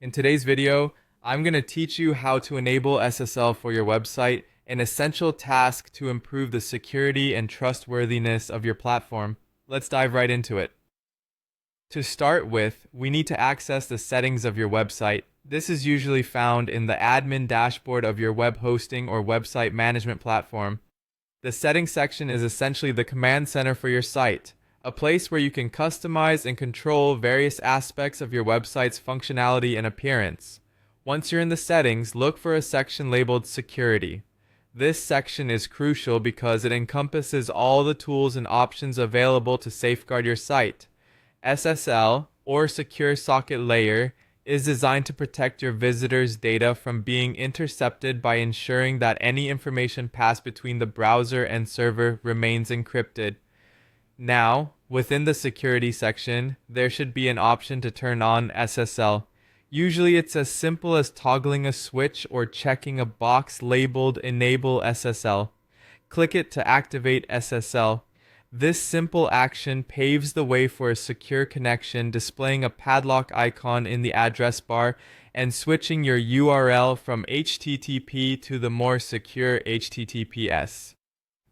In today's video, I'm going to teach you how to enable SSL for your website, an essential task to improve the security and trustworthiness of your platform. Let's dive right into it. To start with, we need to access the settings of your website. This is usually found in the admin dashboard of your web hosting or website management platform. The settings section is essentially the command center for your site, a place where you can customize and control various aspects of your website's functionality and appearance. Once you're in the settings, look for a section labeled Security. This section is crucial because it encompasses all the tools and options available to safeguard your site. SSL, or Secure Socket Layer, is designed to protect your visitors' data from being intercepted by ensuring that any information passed between the browser and server remains encrypted. Now, within the security section, there should be an option to turn on SSL. Usually it's as simple as toggling a switch or checking a box labeled Enable SSL. Click it to activate SSL. This simple action paves the way for a secure connection, displaying a padlock icon in the address bar and switching your URL from HTTP to the more secure HTTPS.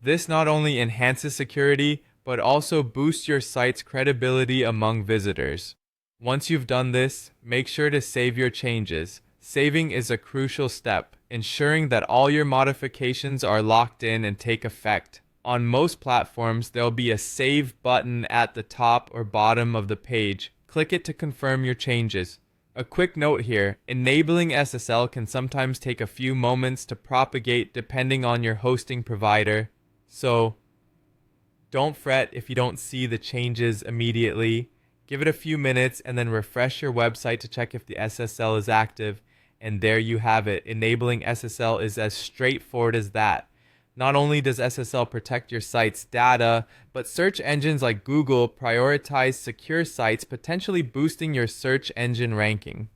This not only enhances security, but also boosts your site's credibility among visitors. Once you've done this, make sure to save your changes. Saving is a crucial step, ensuring that all your modifications are locked in and take effect. On most platforms, there'll be a Save button at the top or bottom of the page. Click it to confirm your changes. A quick note here, enabling SSL can sometimes take a few moments to propagate depending on your hosting provider. So, don't fret if you don't see the changes immediately. Give it a few minutes and then refresh your website to check if the SSL is active. And there you have it. Enabling SSL is as straightforward as that. Not only does SSL protect your site's data, but search engines like Google prioritize secure sites, potentially boosting your search engine ranking.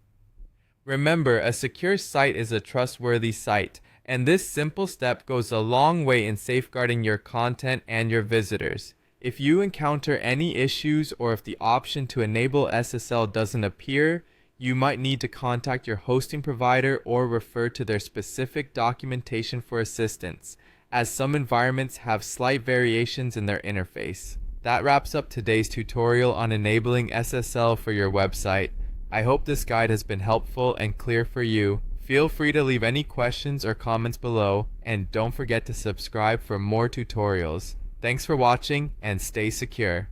Remember, a secure site is a trustworthy site, and this simple step goes a long way in safeguarding your content and your visitors. If you encounter any issues or if the option to enable SSL doesn't appear, you might need to contact your hosting provider or refer to their specific documentation for assistance, as some environments have slight variations in their interface. That wraps up today's tutorial on enabling SSL for your website. I hope this guide has been helpful and clear for you. Feel free to leave any questions or comments below, and don't forget to subscribe for more tutorials. Thanks for watching and stay secure.